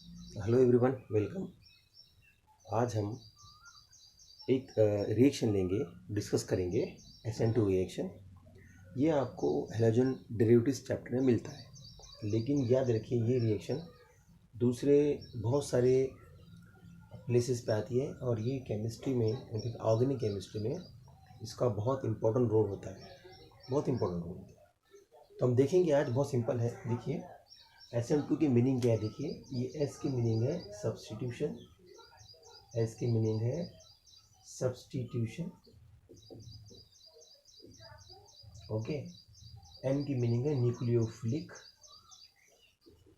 Hello everyone, welcome. आज हम एक रिएक्शन लेंगे, डिस्कस करेंगे SN2 रिएक्शन। ये आपको हैलोजन डेरिवेटिव्स चैप्टर में मिलता है, लेकिन याद रखिए ये रिएक्शन दूसरे बहुत सारे प्लेसेस पे आती है और ये केमिस्ट्री में, ऑर्गेनिक केमिस्ट्री में इसका बहुत इंपॉर्टेंट रोल होता है, बहुत इंपॉर्टेंट रोल होता है। तो हम देखेंगे आज, बहुत सिंपल है। देखिए SN2 की मीनिंग क्या है। देखिए ये S की मीनिंग है सब्स्टिट्यूशन, एस की मीनिंग है सब्स्टिट्यूशन, ओके। एन की मीनिंग है न्यूक्लियोफिलिक,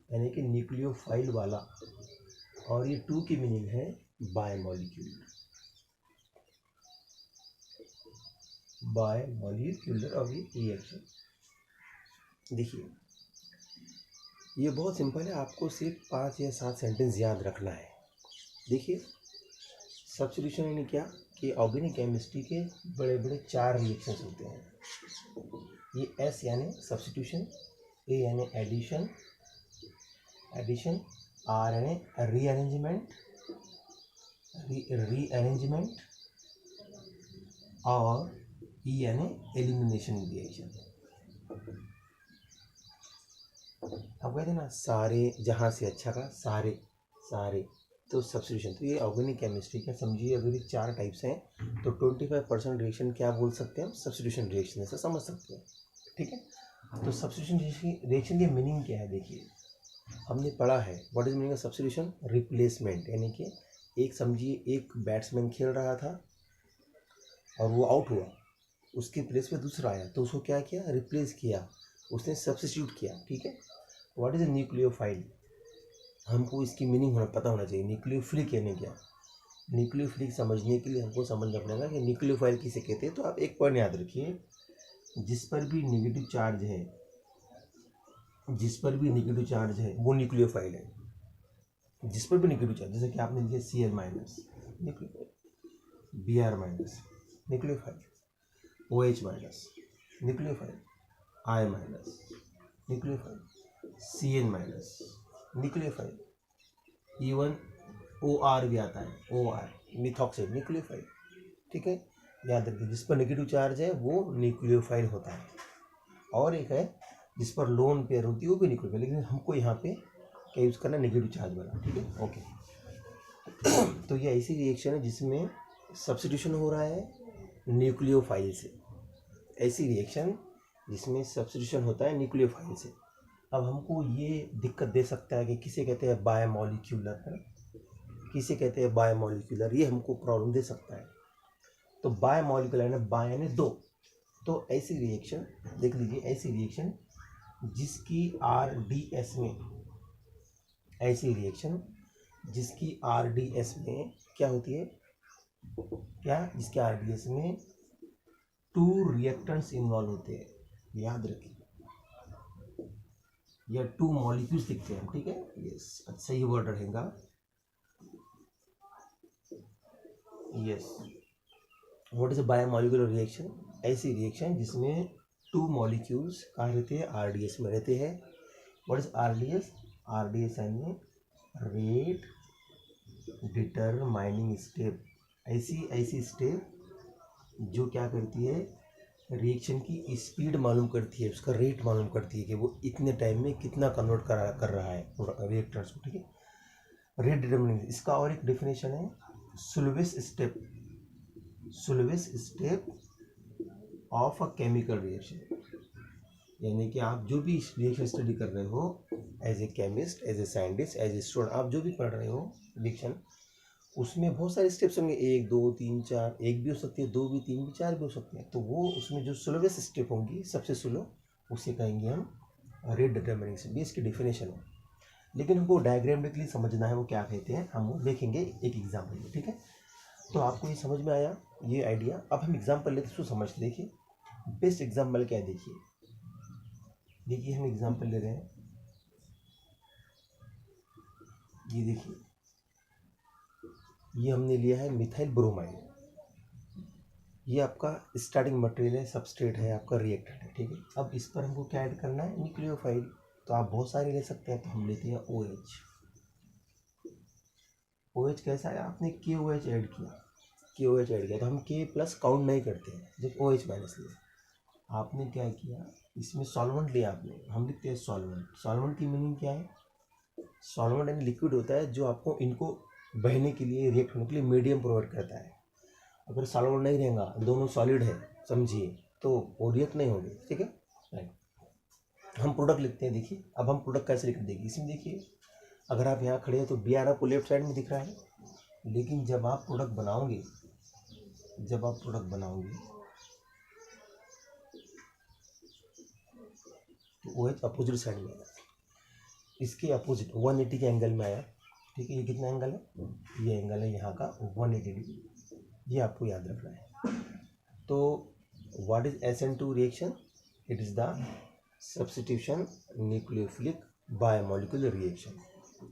यानी कि न्यूक्लियोफाइल वाला। और ये 2 की मीनिंग है बायोमोलिक्यूलर, बायोमोलिक्यूलर। और ये रिएक्शन देखिए ये बहुत सिंपल है, आपको सिर्फ 5 या 7 सेंटेंस याद रखना है। देखिए सब्स्टिट्यूशन यानी क्या कि ऑर्गेनिक केमिस्ट्री के बड़े बड़े 4 रिएक्शंस होते हैं। ये एस यानी सब्स्टिट्यूशन, ए यानी एडिशन, आर यानी रीअरेंजमेंट, और ई यानी एलिमिनेशन रिएक्शन। अब कहते हैं ना सारे जहाँ से अच्छा का सारे सारे, तो सब्स्टिट्यूशन। तो ये ऑर्गेनिक केमिस्ट्री का समझिए, अगर ये 4 टाइप्स हैं तो 25% रिएक्शन क्या बोल सकते हैं हम, सब्स्टिट्यूशन रिएक्शन ऐसा समझ सकते हैं, ठीक है। तो सब्स्टिट्यूशन रिएक्शन की मीनिंग क्या है। देखिए हमने पढ़ा है what is meaning of substitution, replacement. यानी कि एक समझिए एक बैट्समैन खेल रहा था और वो आउट हुआ, उसके प्लेस पे दूसरा आया, तो उसको क्या किया, रिप्लेस किया, उसने सब्स्टिट्यूट किया, ठीक है। व्हाट इज ए न्यूक्लियोफाइल, हमको इसकी मीनिंग पता होना चाहिए। न्यूक्लियोफिलिक यानी क्या, न्यूक्लियोफिलिक समझने के लिए हमको समझना पड़ेगा कि न्यूक्लियोफाइल किसे कहते हैं। तो आप एक पॉइंट याद रखिए, जिस पर भी नेगेटिव चार्ज है, जिस पर भी नेगेटिव चार्ज है वो न्यूक्लियोफाइल है। जिस पर भी नेगेटिव चार्ज, जैसे कि आपने लिखा Cl minus nucleophile, Br minus nucleophile, OH minus nucleophile, I minus nucleophile, Cn minus nucleophile, even OR भी आता है, OR मिथॉक्साइड न्यूक्लियोफाइल, ठीक है। याद रखिए जिस पर नेगेटिव चार्ज है वो न्यूक्लियोफाइल होता है, और एक है जिस पर लोन पेयर होती है वो भी न्यूक्लियोफाइल, लेकिन हमको यहाँ पे क्या यूज़ करना है, नेगेटिव चार्ज वाला, ठीक है, ओके। तो ये ऐसी रिएक्शन है जिसमें सब्स्टिट्यूशन हो रहा है न्यूक्लियोफाइल से, ऐसी रिएक्शन जिसमें सब्स्टिट्यूशन होता है न्यूक्लियोफाइल से। अब हमको ये दिक्कत दे सकता है कि किसे कहते हैं बायोमोलिक्यूलर, है ना, किसे कहते हैं बायोमोलिक्यूलर, ये हमको प्रॉब्लम दे सकता है। तो बायोमोलिक्यूलर ना, बाय यानी 2, तो ऐसी रिएक्शन देख लीजिए, ऐसी रिएक्शन जिसकी RDS में, ऐसी रिएक्शन जिसकी RDS में क्या होती है, क्या, जिसके RDS में 2 रिएक्टेंट्स इन्वॉल्व होते हैं, याद रखिए, या 2 मॉलिक्यूल्स लिखते हैं हम, ठीक है, यस, अच्छा ही वर्ड रहेगा, yes. What is a biomolecular reaction, ऐसी रिएक्शन जिसमें 2 मॉलिक्यूल्स कहाँ रहते हैं, RDS में रहते हैं। व्हाट इज RDS, RDS यानी रेट डिटरमाइनिंग स्टेप, ऐसी स्टेप जो क्या करती है, रिएक्शन की स्पीड मालूम करती है, उसका रेट मालूम करती है कि वो इतने टाइम में कितना कन्वर्ट कर रहा है रिएक्टर्स को, ठीक है, रेट डिटरमाइनिंग। इसका और एक डेफिनेशन है slowest step of a chemical reaction, यानी कि आप जो भी रिएक्शन स्टडी कर रहे हो as a chemist, as a scientist, as a student, आप जो भी पढ़ रहे हो रिएक्शन, उसमें बहुत सारे स्टेप्स होंगे, 1 2 3 4, एक भी हो सकती है, 2 भी, 3 भी, 4 भी हो सकते हैं। तो वो उसमें जो स्लोवेस्ट स्टेप होंगी, सबसे स्लो, उसे कहेंगे हम रेट डिटरमिनिंग स्टेप, ये इसकी डेफिनेशन है। लेकिन हमको डायग्रामेटिकली समझना है वो क्या कहते हैं, हम वो देखेंगे एक एग्जाम्पल में, ठीक है। तो आपको ये समझ में आया ये आइडिया। अब हम एग्जाम्पल लेते हैं, उसको समझ के देखिए। बेस्ट एग्जाम्पल क्या है, देखिए हम एग्जाम्पल ले रहे हैं, ये देखिए, ये हमने लिया है मिथाइल ब्रोमाइड, ये आपका स्टार्टिंग मटेरियल है, सबस्ट्रेट है, आपका रिएक्टेंट है, ठीक है। अब इस पर हमको क्या ऐड करना है, न्यूक्लियोफाइल। तो आप बहुत सारे ले सकते हैं, तो हम लेते हैं OH, OH कैसा है, आपने KOH ऐड किया, KOH ऐड किया तो हम K प्लस काउंट नहीं करते हैं, जब OH माइनस लिया। आपने क्या किया, इसमें सॉल्वेंट लिया आपने, हम लिखते हैं सॉल्वेंट। सॉल्वेंट की मीनिंग क्या है, सॉल्वेंट यानी लिक्विड होता है जो आपको इनको बहने के लिए, रिएक्ट होने के लिए मीडियम प्रोवाइड करता है। अगर सॉल्वेंट नहीं रहेगा, दोनों सॉलिड है समझिए, तो वो रिएक्ट नहीं होंगे, ठीक है। राइट, हम प्रोडक्ट लिखते हैं। देखिए अब हम प्रोडक्ट कैसे लिख देंगे, इसमें देखिए अगर आप यहाँ खड़े हैं तो BR आपको लेफ्ट साइड में दिख रहा है, लेकिन जब आप प्रोडक्ट बनाओगे, तो OH अपोजिट साइड में आएगा, इसके अपोजिट 180 के एंगल में आया, ठीक है। ये कितना एंगल है, ये एंगल है यहाँ का 180 डिग्री, ये आपको याद रखना है। तो what is SN2 reaction, it is the substitution nucleophilic biomolecular reaction.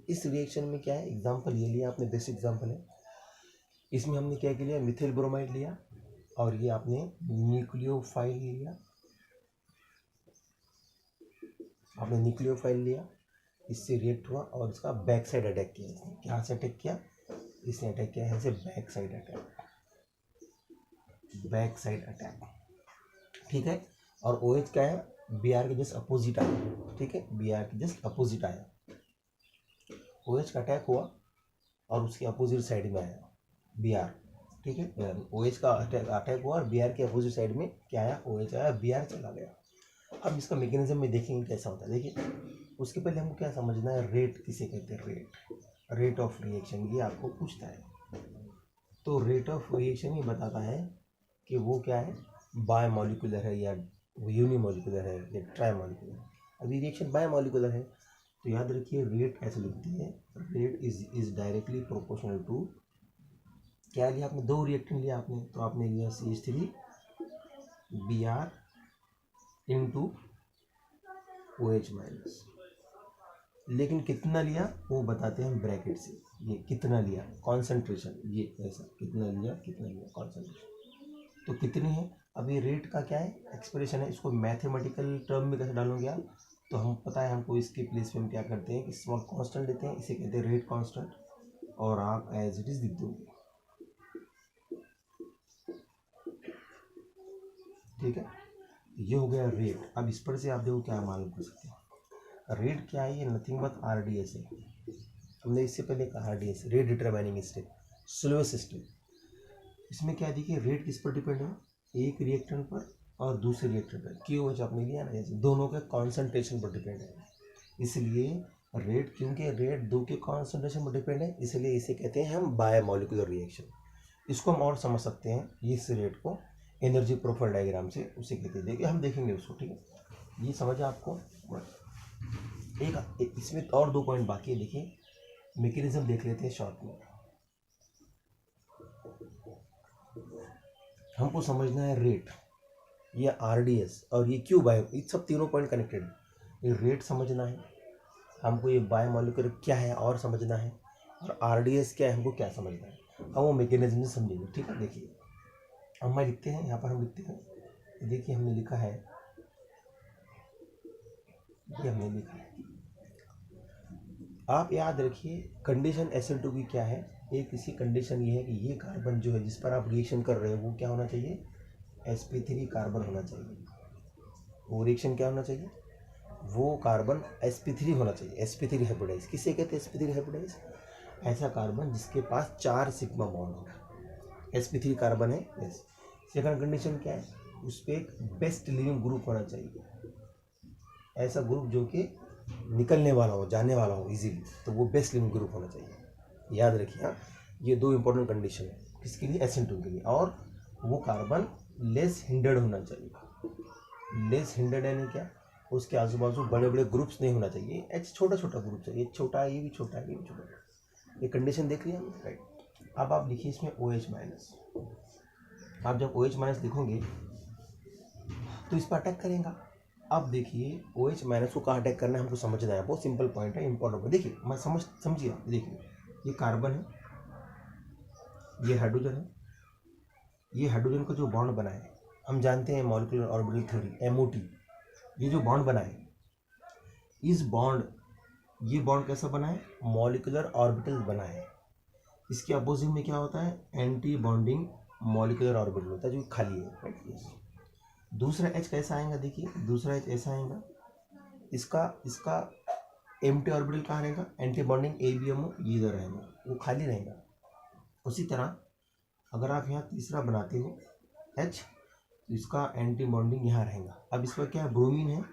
इस रिएक्शन में क्या है, एग्जांपल ये लिया आपने, बेस्ट एग्जांपल है। इसमें हमने क्या लिया, मिथिल ब्रोमाइड लिया, और ये आपने न्यूक्लियोफाइल लिया, आपने न्यूक्लियोफाइल लिया, इससे रिएक्ट हुआ और इसका बैक साइड अटैक किया। इसने क्या से अटैक किया, इसने अटैक किया है से back side attack, back side attack, ठीक है। और OH क्या है, BR के जस्ट अपोजिट आया, ठीक है, BR के जस्ट अपोजिट आया। OH का अटैक हुआ और उसके अपोजिट साइड में आया BR, ठीक है। OH का अटैक हुआ और BR के अपोजिट साइड में क्या आया, OH आया, BR चला गया। अब इसका मैकेनिज्म में देखेंगे कैसा होता है। देखिए उसके पहले हमको क्या समझना है, रेट किसे कहते हैं, रेट ऑफ रिएक्शन, ये आपको पूछता है। तो रेट ऑफ रिएक्शन ये बताता है कि वो क्या है, बायोमोलिकुलर है या यूनिमोलिकुलर है या ट्राइमोलिकुलर। अभी रिएक्शन बायोमोलिकुलर है तो याद रखिए रेट ऐसे लिखते हैं, rate is directly proportional to, क्या लिया आपने, 2 रिएक्टेंट लिया आपने, तो आपने लिया CH3 BR into OH minus, लेकिन कितना लिया वो बताते हैं हम ब्रैकेट से। ये कितना लिया, कॉन्सेंट्रेशन, ये ऐसा कितना लिया कॉन्सेंट्रेशन, तो कितनी है। अब ये रेट का क्या है, एक्सप्रेशन है, इसको मैथमेटिकल टर्म में कैसे डालोगे आप, तो हम पता है हमको, इसके प्लेस में हम क्या करते हैं कि स्मॉल कांस्टेंट लेते हैं, इसे कहते हैं रेट कांस्टेंट, और आप एज इट इज लिख दोगे, ठीक है। ये हो गया रेट। अब इस पर से आप देखो क्या मालूम कर सकते हैं, रेट क्या है, ये नथिंग बट RDS है। हमने इससे पहले कहा RDS, rate determining step, slowest step. इसमें क्या देखिए, रेट किस पर डिपेंड है, एक रिएक्टेंट पर और दूसरे रिएक्टेंट पर, KOH आपने लिया ना, जैसे दोनों के कॉन्सेंट्रेशन पर डिपेंड है। इसलिए रेट, क्योंकि रेट दो के कॉन्सेंट्रेशन पर डिपेंड है, इसलिए इसे कहते हैं हम बायोमोलिकुलर रिएक्शन। इसको हम और समझ सकते हैं, इस रेट को एनर्जी प्रोफाइल डायग्राम से उसे कहते हैं, देखिए हम देखेंगे उसको, ठीक है। ये समझ आपको। एक इसमें और 2 पॉइंट बाकी है, देखिए मैकेनिज्म देख लेते हैं शॉर्ट में। हमको समझना है रेट, ये RDS और ये क्यू बायो, ये सब तीनों पॉइंट कनेक्टेड है। ये रेट समझना है हमको, ये बायोमोलिकुलर क्या है और समझना है, और RDS क्या है हमको क्या समझना है, अब वो मैकेनिज्म से समझेंगे, ठीक है। देखिए अब मैं लिखते हैं, यहाँ पर हम लिखते हैं, देखिए हमने लिखा है, ये हमने लिखा है, आप याद रखिए कंडीशन SN2 की क्या है, एक इसकी कंडीशन ये है कि ये कार्बन जो है जिस पर आप रिएक्शन कर रहे हो वो क्या होना चाहिए, sp3 कार्बन होना चाहिए। वो रिएक्शन क्या होना चाहिए, वो कार्बन sp3 होना चाहिए, sp3 हाइब्रिडाइज। किसे कहते हैं sp3 हाइब्रिडाइज, ऐसा कार्बन जिसके पास 4 सिग्मा बॉन्ड हो, sp3 कार्बन है। यस। सेकंड कंडीशन क्या है, उस पर एक बेस्ट लिविंग ग्रुप होना चाहिए, ऐसा ग्रुप जो कि निकलने वाला हो, जाने वाला हो इजीली, तो वो बेस्ट लिविंग ग्रुप होना चाहिए। याद रखिए हाँ, ये 2 इंपॉर्टेंट कंडीशन है किसके लिए, SN2 के लिए। और वो कार्बन लेस हिंडर्ड होना चाहिए। लेस हिंडर्ड यानी क्या, उसके आजू बाजू बड़े बड़े ग्रुप्स नहीं होना चाहिए, एच छोटा छोटा ग्रुप चाहिए, छोटा है, ये भी छोटा है, ये भी छोटा है। ये कंडीशन देख लिया हमने, राइट। अब आप लिखिए इसमें OH माइनस। आप जब OH माइनस लिखोगे तो इस पर अटैक करेगा। अब देखिए OH माइनस को कहाँ अटैक करना है हमको समझना है, बहुत सिंपल पॉइंट है, इंपॉर्टेंट है। देखिए मैं समझिए आप, देखिए ये कार्बन है, ये हाइड्रोजन है, ये हाइड्रोजन का जो बॉन्ड बना है, हम जानते हैं मॉलिक्यूलर ऑर्बिटल थ्योरी MOT, ये जो बॉन्ड बना है, इस बॉन्ड, ये बॉन्ड कैसा बना है, मॉलिक्यूलर ऑर्बिटल बना है। इसके अपोजिट में क्या होता है, एंटी बॉन्डिंग मॉलिक्यूलर ऑर्बिटल होता है जो कि खाली है, राइट। दूसरा एच कैसा आएगा, देखिए दूसरा एच ऐसा आएगा, इसका इसका एम्प्टी ऑर्बिटल कहाँ रहेगा, एंटी बॉन्डिंग ABMO ये इधर रहेगा, वो खाली रहेगा। उसी तरह अगर आप यहाँ तीसरा बनाते हो H, तो इसका एंटी बॉन्डिंग यहाँ रहेगा। अब इसका क्या है, ब्रोमीन है,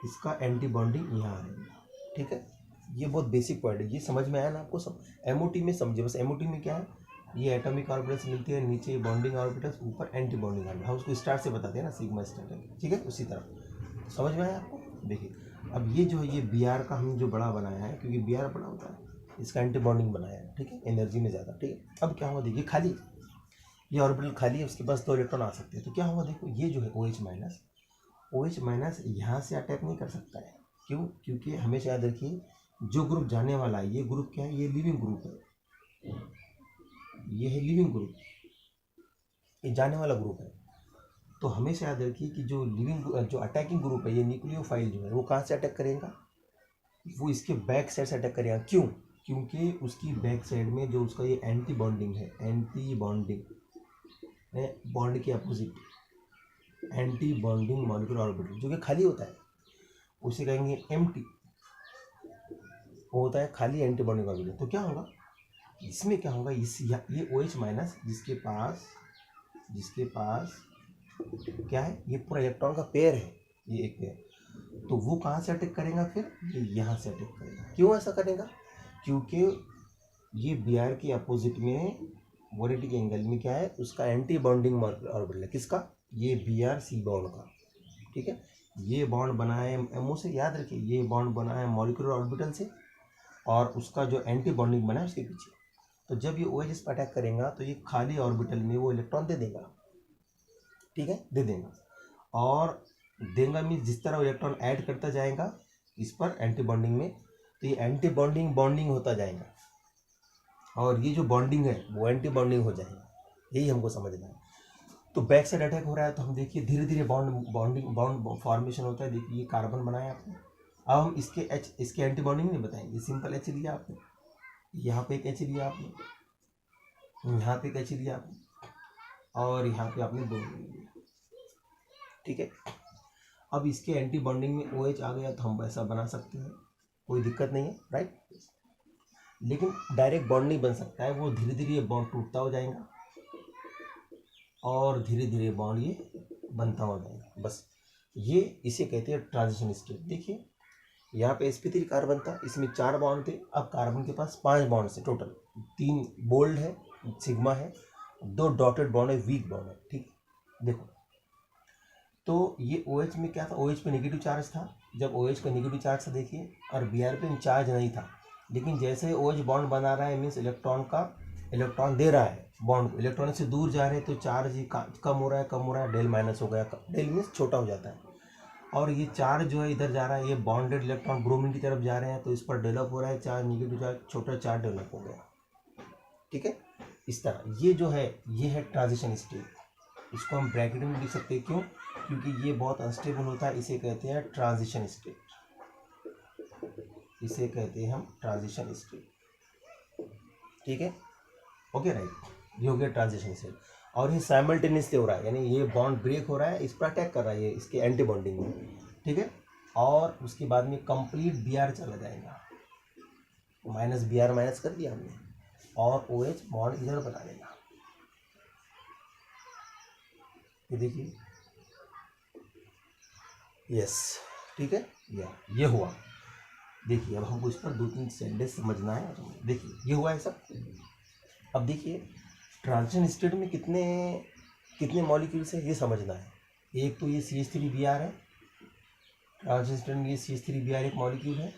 इसका एंटी बॉन्डिंग यहाँ रहेगा, ठीक है। ये बहुत बेसिक पॉइंट है, ये समझ में आया ना आपको, सब MOT में समझे बस। MOT में क्या है, ये एटॉमिक ऑर्बिटल्स मिलती है, नीचे बॉन्डिंग ऑर्बिटल्स, ऊपर एंटी बॉन्डिंग ऑर्बिटल, हम उसको स्टार से बताते हैं ना, सिग्मा स्टार, ठीक है। उसी तरह समझ में आया आपको। देखिए अब ये जो है, ये Br का हम जो बड़ा बनाया है, क्योंकि Br बड़ा होता है, इसका एंटी बॉन्डिंग बनाया है, ठीक है, एनर्जी में ज़्यादा, ठीक है। अब क्या हुआ, देखिए खाली, ये ऑर्बिटल खाली है, उसके पास 2 इलेक्ट्रॉन आ सकते हैं, तो क्या हुआ, देखो ये जो है OH माइनस यहाँ से अटैक नहीं कर सकता है। क्यों, क्योंकि हमेशा याद रखिए जो ग्रुप जाने वाला है, ये ग्रुप क्या है, ये लिविंग ग्रुप है, ये है लिविंग ग्रुप, ये जाने वाला ग्रुप है। तो हमेशा याद रखिए कि जो जो अटैकिंग ग्रुप है, ये न्यूक्लियोफाइल जो है, वो कहाँ से अटैक करेगा, वो इसके बैक साइड से अटैक करेगा। क्यों, क्योंकि उसकी बैक साइड में जो उसका ये एंटी बॉन्डिंग है, एंटी बॉन्डिंग बॉन्ड के opposite anti bonding molecular orbital जो कि खाली होता है, उसे कहेंगे एम्प्टी, वो होता है खाली एंटी बॉन्डिंग ऑर्बिटल। तो क्या होगा, इसमें क्या होगा, ये OH माइनस जिसके पास क्या है, ये पूरा इलेक्ट्रॉन का पेयर है, ये एक पेयर, तो वो कहाँ से अटैक करेगा, फिर ये यहाँ से अटैक करेगा। क्यों ऐसा करेगा, क्योंकि ये Br के अपोजिट में 180 एंगल में क्या है, उसका एंटी बॉन्डिंग ऑर्बिटल है, किसका, ये Br-C बॉन्ड का, ठीक है। ये बॉन्ड बना है MO से, याद रखिए ये बॉन्ड बना है मॉलिक्यूलर ऑर्बिटल से, और उसका जो एंटी बॉन्डिंग बना है उसके पीछे। तो जब ये OH इस पर अटैक करेगा तो ये खाली ऑर्बिटल में वो इलेक्ट्रॉन दे देगा, ठीक है, दे देगा। और देगा मीन्स जिस तरह इलेक्ट्रॉन ऐड करता जाएगा इस पर एंटी बॉन्डिंग में, तो ये एंटी बॉन्डिंग होता जाएगा, और ये जो बॉन्डिंग है वो एंटी बॉन्डिंग हो जाएगा, यही हमको समझना है। तो बैक साइड अटैक हो रहा है, तो हम देखिए धीरे धीरे बॉन्ड फॉर्मेशन होता है। देखिए ये कार्बन बनाया आपने, अब हम इसके एंटी बॉन्डिंग नहीं बताएंगे, सिंपल H लिया आपने, यहाँ पे एक H लिया आपने, यहाँ पे एक H लिया आपने, और यहाँ पे आपने 2 लिया, ठीक है। अब इसके एंटी बॉन्डिंग में OH आ गया, तो हम ऐसा बना सकते हैं, कोई दिक्कत नहीं है, राइट। लेकिन डायरेक्ट बॉन्ड नहीं बन सकता है, वो धीरे धीरे ये बॉन्ड टूटता हो जाएगा, और धीरे धीरे बॉन्ड ये बनता हो जाएगा, बस ये इसे कहते हैं ट्रांजिशन स्टेट। देखिए यहाँ पे sp3 कार्बन था, इसमें 4 बॉन्ड थे, अब कार्बन के पास 5 बॉन्ड से टोटल, 3 बोल्ड है, सिग्मा है, 2 डॉटेड बॉन्ड है, वीक बॉन्ड है, ठीक। देखो तो ये OH में क्या था, OH पे नेगेटिव चार्ज था, जब OH का नेगेटिव चार्ज था देखिए, और Br पे चार्ज नहीं था, लेकिन जैसे OH बॉन्ड बना रहा है मीन्स इलेक्ट्रॉन दे रहा है बॉन्ड को, इलेक्ट्रॉन से दूर जा रहे हैं तो चार्ज कम हो रहा है, डेल माइनस हो गया, डेल मीन्स छोटा हो जाता है, और ये चार्ज जो है इधर जा रहा है, ये बॉन्डेड इलेक्ट्रॉन ब्रोमीन की तरफ जा रहे हैं, तो इस पर डेवलप हो रहा है चार्ज, नेगेटिव चार्ज, छोटा चार्ज डेवलप हो गया, ठीक है। इस तरह ये जो है, ये है ट्रांजिशन स्टेट, इसको हम ब्रैकेट में लिख सकते हैं, क्यों, क्योंकि ये बहुत अनस्टेबल होता है, इसे कहते हैं ट्रांजिशन स्टेट, इसे कहते हैं हम ट्रांजिशन स्टेट, ठीक है, ओके, राइट। ये हो गया ट्रांजिशन स्टेट, और ये साइमल्टेनियसली हो रहा है, यानी ये बॉन्ड ब्रेक हो रहा है, इस पर अटैक कर रहा है ये इसके एंटी बॉन्डिंग में, ठीक है। और उसके बाद में कंप्लीट Br चला जाएगा, माइनस Br माइनस कर दिया हमने, और OH बॉन्ड इधर बना देगा, ये देखिए, यस, ठीक है, ये हुआ। देखिए अब हमको इस पर 2-3 सेंटेंस समझना है, देखिए ये हुआ है सब। अब देखिए ट्रांजिशन स्टेट में कितने मॉलिक्यूल्स है ये समझना है। एक तो ये CH3Br है, ट्रांजिशन स्टेट में ये CH3Br एक मॉलिक्यूल है,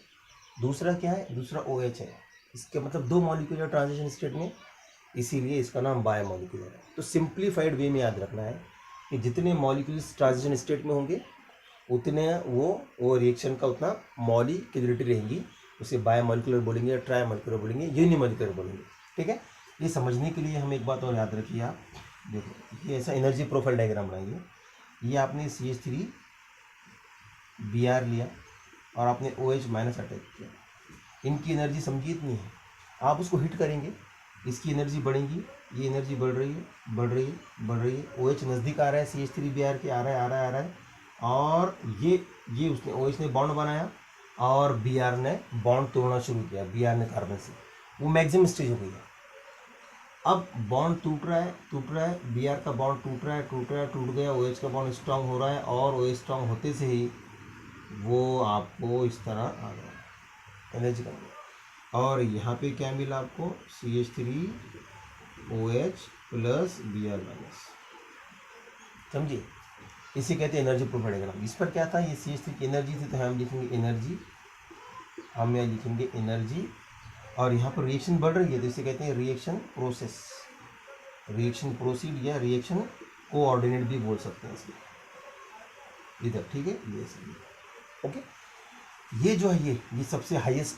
दूसरा क्या है, दूसरा OH है, इसके मतलब 2 मॉलिक्यूल है ट्रांजिशन स्टेट में, इसीलिए इसका नाम बायो मॉलिक्यूलर है। तो सिंप्लीफाइड वे में याद रखना है कि जितने मॉलिक्यूल्स ट्रांजिशन स्टेट में होंगे उतने वो रिएक्शन का उतना मॉलिक्यूलरिटी रहेंगी, उसे बायो मॉलिक्यूलर बोलेंगे, या ट्राई मॉलिक्यूलर बोलेंगे, यूनिमॉलिक्यूलर बोलेंगे, ठीक है। ये समझने के लिए हम एक बात और याद रखिए, आप देखो ये ऐसा एनर्जी प्रोफाइल डायग्राम बनाइए, ये आपने CH3Br लिया और आपने OH माइनस अटैक किया, इनकी एनर्जी समझी इतनी है, आप उसको हिट करेंगे इसकी एनर्जी बढ़ेगी, ये एनर्जी बढ़ रही है, बढ़ रही है, बढ़ रही है। OH नज़दीक आ रहा है CH3Br के, आ रहा है, आ रहा है, आ रहा है। और ये उसने OH ने बॉन्ड बनाया और Br ने बॉन्ड तोड़ना शुरू किया, Br ने कार्बन से, वो मैक्सिमम स्टेज हो गई है। अब बॉन्ड टूट रहा है, टूट रहा है, Br का बॉन्ड टूट रहा है, टूट रहा है, टूट गया, OH का बॉन्ड स्ट्रांग हो रहा है, और OH स्ट्रांग होते से ही वो आपको इस तरह आ गया, एनर्जी कम गया। और यहाँ पे क्या मिला आपको, CH3OH प्लस Br माइनस, समझिए। इसे कहते हैं एनर्जी प्रूफ डायग्राम। इस पर क्या था, ये CH3 की एनर्जी थी, तो हम लिखेंगे एनर्जी, हम यहाँ लिखेंगे एनर्जी। और यहाँ पर रिएक्शन बढ़ रही है, तो इसे कहते हैं रिएक्शन प्रोसेस, रिएक्शन प्रोसीड या रिएक्शन कोऑर्डिनेट भी बोल सकते हैं इसमें, इधर, ठीक है, ये सही, ओके। ये जो है, ये सबसे हाईएस्ट,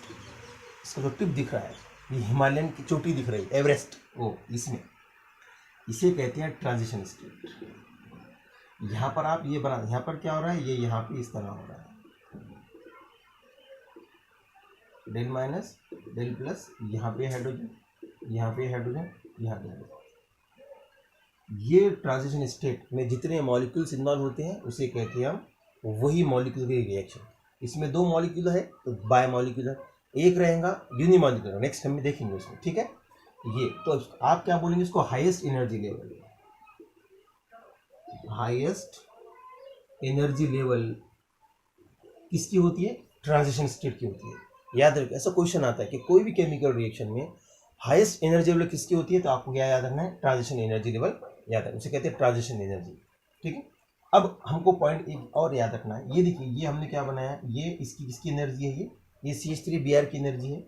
इसका जो टिप दिख रहा है, ये हिमालयन की चोटी दिख रही है, एवरेस्ट, वो इसमें, इसे कहते हैं ट्रांजिशन स्टेट। यहाँ पर आप ये बना, यहाँ पर क्या हो रहा है, ये यहाँ पे इस तरह हो रहा है, डेल माइनस डेल प्लस, यहाँ पे हाइड्रोजन, यहाँ पे हाइड्रोजन, यहाँ पे हाइड्रोजन। ये ट्रांजिशन स्टेट में जितने मॉलिक्यूल्स इन्वॉल्व होते हैं उसे कहते हैं हम वही मॉलिक्यूल की रिएक्शन। इसमें 2 मॉलिक्यूल है तो बाय मॉलिक्यूलर, एक रहेगा यूनिमॉलिक्यूलर, नेक्स्ट हम देखेंगे उसमें, ठीक है। ये तो आप क्या बोलेंगे इसको, highest energy level, highest energy level किसकी होती है, ट्रांजिशन स्टेट की होती है। याद रखिए, ऐसा क्वेश्चन आता है कि कोई भी केमिकल रिएक्शन में हाईएस्ट एनर्जी लेवल किसकी होती है, तो आपको क्या याद रखना है, ट्रांजिशन एनर्जी लेवल याद रखना, उसे कहते हैं ट्रांजिशन एनर्जी, ठीक है। अब हमको पॉइंट एक और याद रखना है, ये देखिए, ये हमने क्या बनाया, ये इसकी एनर्जी है, ये CH3Br की एनर्जी है,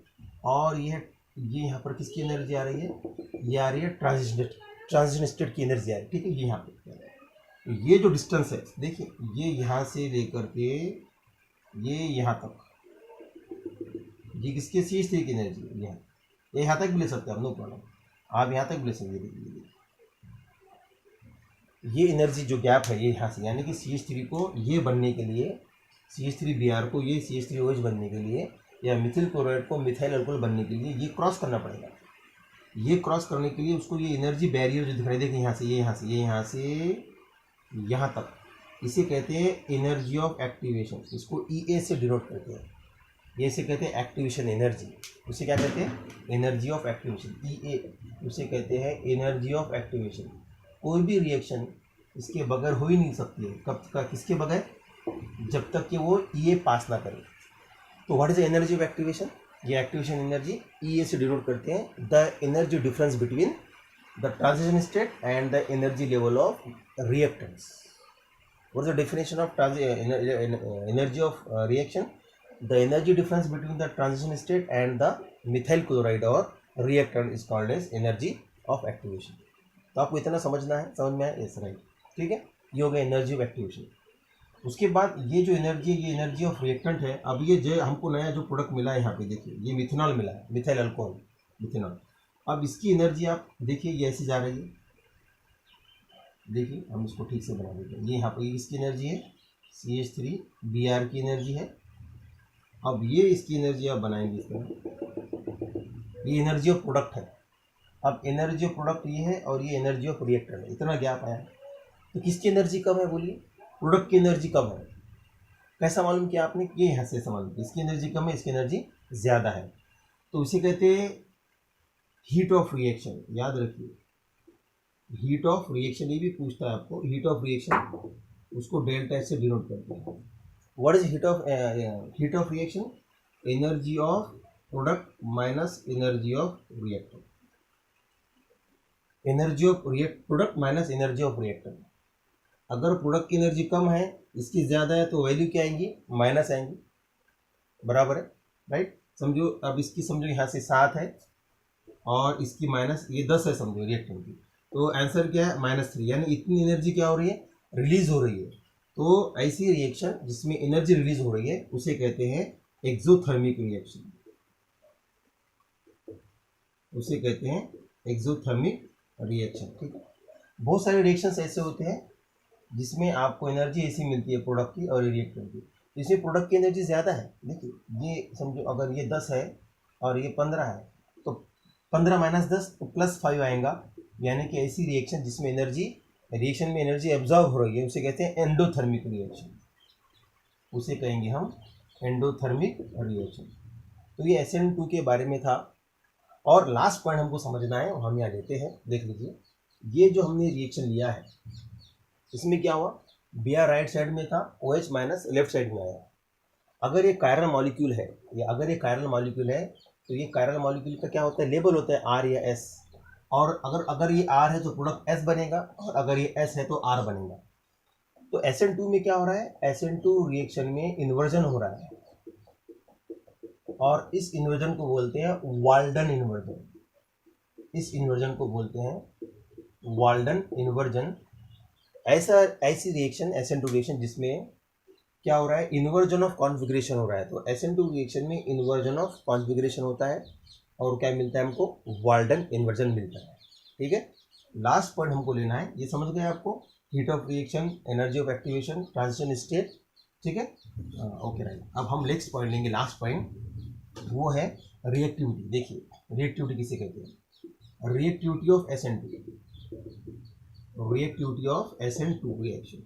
और ये यहाँ पर किसकी एनर्जी आ रही है, ये आ रही है ट्रांजिशन स्टेट की एनर्जी आ रही है, ठीक है। ये यहाँ पे ये जो डिस्टेंस है, देखिए, ये यहाँ से लेकर के ये यहाँ तक, ये किसके, CH3 की एनर्जी है, ये यहाँ तक भी ले सकते हैं आप, नो प्रॉब्लम, आप यहाँ तक भी ले सकते हैं। ये एनर्जी जो गैप है, ये यहाँ से, यानी कि CH3 को ये बनने के लिए, CH3Br को ये CH3OH बनने के लिए, या मिथिल क्लोराइड को मिथाइल अल्कोहल बनने के लिए ये क्रॉस करना पड़ेगा। ये क्रॉस करने के लिए उसको ये एनर्जी बैरियर जो दिख रहा है, देखिए, यहाँ से ये, यहाँ से ये, यहाँ से यहाँ तक, इसे कहते हैं एनर्जी ऑफ एक्टिवेशन। इसको EA से डिनोट करते हैं, ये इसे कहते हैं एक्टिवेशन एनर्जी। उसे क्या कहते हैं, एनर्जी ऑफ एक्टिवेशन, EA, उसे कहते हैं एनर्जी ऑफ एक्टिवेशन। कोई भी रिएक्शन इसके बगैर हो ही नहीं सकती है, कब तक, किसके बगैर, जब तक कि वो EA पास ना करे। तो what is the energy of activation, ये एक्टिवेशन एनर्जी EA से डिनोट करते हैं, the energy difference between the transition state and the energy level of reactants. What is the definition of energy of reaction, the energy difference between the transition state and the methyl chloride or reactant is called as energy of activation। तो आपको इतना समझना है, समझ में आया, yes right, ठीक है। ये हो गया एनर्जी ऑफ एक्टिवेशन। उसके बाद ये जो एनर्जी है, ये एनर्जी ऑफ रिएक्टेंट है। अब ये जो हमको नया जो प्रोडक्ट मिला है, यहाँ पे देखिए, ये मिथेनॉल मिला है, मिथाइल अल्कोहल, मिथेनॉल। अब इसकी एनर्जी आप देखिए, ये ऐसी जा रही है, देखिए, हम इसको ठीक से बना देते हैं। ये यहाँ पर इसकी एनर्जी है, CH3Br की एनर्जी है। अब ये इसकी एनर्जी आप बनाएंगे इस तरह, ये एनर्जी ऑफ प्रोडक्ट है। अब एनर्जी ऑफ प्रोडक्ट ये है और ये एनर्जी ऑफ रिएक्टर है, इतना गैप आया। तो किसकी एनर्जी कम है, बोलिए, प्रोडक्ट की एनर्जी कम है। कैसा मालूम किया आपने, ये यहाँ से ऐसा मालूम किया, इसकी एनर्जी कम है, इसकी एनर्जी ज़्यादा है, तो इसे कहते हैं हीट ऑफ रिएक्शन। याद रखिए, हीट ऑफ रिएक्शन, ये भी पूछता है आपको, हीट ऑफ रिएक्शन, उसको डेल्टा से डिनोट करते हैं। What is heat of reaction? Energy of product minus energy of reactant. Energy of product minus energy of reactant. अगर प्रोडक्ट की एनर्जी कम है, इसकी ज़्यादा है, तो वैल्यू क्या आएंगी, माइनस आएंगी, बराबर है, राइट। समझो, अब इसकी समझो यहाँ से 7 है और इसकी माइनस, ये 10 है समझो रिएक्टेंट की, तो आंसर क्या है, -3, यानी इतनी एनर्जी क्या हो रही है, रिलीज हो रही है। तो ऐसी रिएक्शन जिसमें एनर्जी रिलीज हो रही है उसे कहते हैं एक्सोथर्मिक रिएक्शन, उसे कहते हैं एक्सोथर्मिक रिएक्शन, ठीक है। बहुत सारे रिएक्शंस ऐसे होते हैं जिसमें आपको एनर्जी ऐसी मिलती है प्रोडक्ट की और रिएक्टेंट की, इसमें प्रोडक्ट की एनर्जी ज़्यादा है। देखिए, ये समझो, अगर ये 10 है और ये 15 है, तो 15 माइनस 10 तो प्लस 5 आएगा, यानी कि ऐसी रिएक्शन जिसमें रिएक्शन में एनर्जी एब्जॉर्ब हो रही है उसे कहते हैं एंडोथर्मिक रिएक्शन, उसे कहेंगे हम एंडोथर्मिक रिएक्शन। तो ये SN2 के बारे में था। और लास्ट पॉइंट हमको समझना है, हम यहाँ लेते हैं, देख लीजिए। ये जो हमने रिएक्शन लिया है इसमें क्या हुआ, Br राइट साइड में था, OH माइनस लेफ्ट साइड में आया। अगर ये कायरल मॉलिक्यूल है, या अगर ये कायरल मॉलिक्यूल है तो ये कायरल मॉलिक्यूल का क्या होता है, लेबल होता है R या S। और अगर ये R है तो प्रोडक्ट S बनेगा, और अगर ये S है तो R बनेगा। तो SN2 में क्या हो रहा है, SN2 रिएक्शन में इन्वर्जन हो रहा है, और इस इन्वर्जन को बोलते हैं वाल्डन इन्वर्जन। इस इन्वर्जन को बोलते हैं वाल्डन इन्वर्जन। ऐसी रिएक्शन SN2 रिएक्शन जिसमें क्या हो रहा है, इन्वर्जन ऑफ कॉन्फिगरेशन हो रहा है। तो SN2 रिएक्शन में इन्वर्जन ऑफ कॉन्फिगरेशन होता है, और क्या मिलता है हमको, वाल्डन इन्वर्जन मिलता है। ठीक है, लास्ट पॉइंट हमको लेना है, ये समझ गए आपको, heat of reaction, energy of activation, transition state. ठीक है, ओके राइट। अब हम नेक्स्ट पॉइंट लेंगे, लास्ट पॉइंट, वो है रिएक्टिविटी। देखिए रिएक्टिविटी किसे कहते हैं, reactivity of SN2, reactivity of SN2 reaction.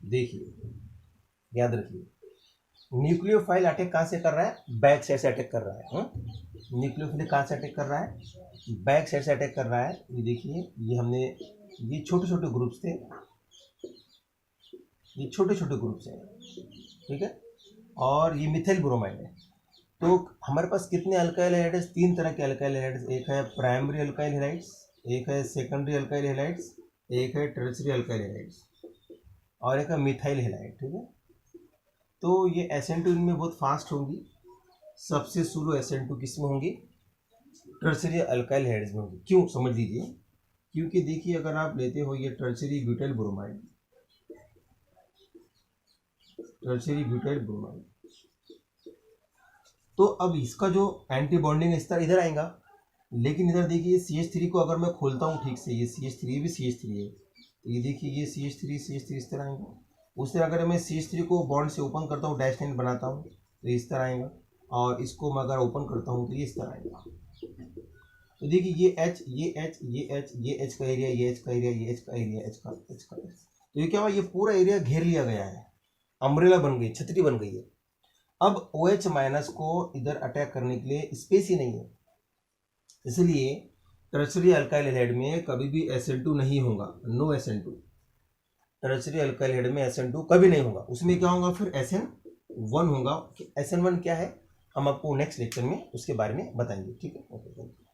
देखिए याद रखिए, न्यूक्लियोफाइल अटैक कहाँ से कर रहा है, बैक साइड से अटैक कर रहा है। न्यूक्लियोफाइल कहाँ से अटैक कर रहा है, बैक साइड से अटैक कर रहा है। ये देखिए, ये छोटे छोटे ग्रुप्स थे, ये छोटे छोटे ग्रुप्स हैं। ठीक है, और ये मिथाइल ब्रोमाइड है। तो हमारे पास कितने अल्काइल हैलाइड्स, 3 तरह के अल्काइल हैलाइड्स, एक है प्राइमरी अल्काइल हैलाइड्स, एक है सेकेंडरी अल्काइल हैलाइड्स, एक है टर्शियरी अल्काइल हैलाइड्स, और एक है मिथाइल हैलाइड। ठीक है, तो ये SN2 इनमें बहुत फास्ट होंगी। सबसे स्लो SN2 किस में होंगी, टर्शियरी अल्काइल हैलाइड्स में होंगी। क्यों, समझ लीजिए, क्योंकि देखिए अगर आप लेते हो ये tertiary butyl bromide, tertiary butyl bromide, तो अब इसका जो एंटी बॉन्डिंग है इस तरह इधर आएगा, लेकिन इधर देखिए CH3 को अगर मैं खोलता हूँ ठीक से, ये CH3 भी CH3 है, तो ये देखिए ये CH3 इस तरह आएगा। उस तरह अगर मैं CH3 को बॉन्ड से ओपन करता हूँ, डैश लाइन बनाता हूँ, तो इस तरह आएगा, और इसको मैं अगर ओपन करता हूँ तो ये इस तरह आएगा। तो देखिए ये H, ये H, ये H, ये H का एरिया, ये H का एरिया, ये H का एरिया, H का, तो ये क्या हुआ, ये पूरा एरिया घेर लिया गया है, अम्ब्रेला बन गई, छतरी बन गई है। अब OH माइनस को इधर अटैक करने के लिए स्पेस ही नहीं है, इसलिए टर्शियरी अल्काइल हैलाइड में कभी भी SN2 नहीं होगा, no SN2। Tertiary alkyl halide में SN2 कभी नहीं होगा, उसमें क्या होगा फिर SN1 होगा। SN1 क्या है, हम आपको नेक्स्ट लेक्चर में उसके बारे में बताएंगे। ठीक है, ओके।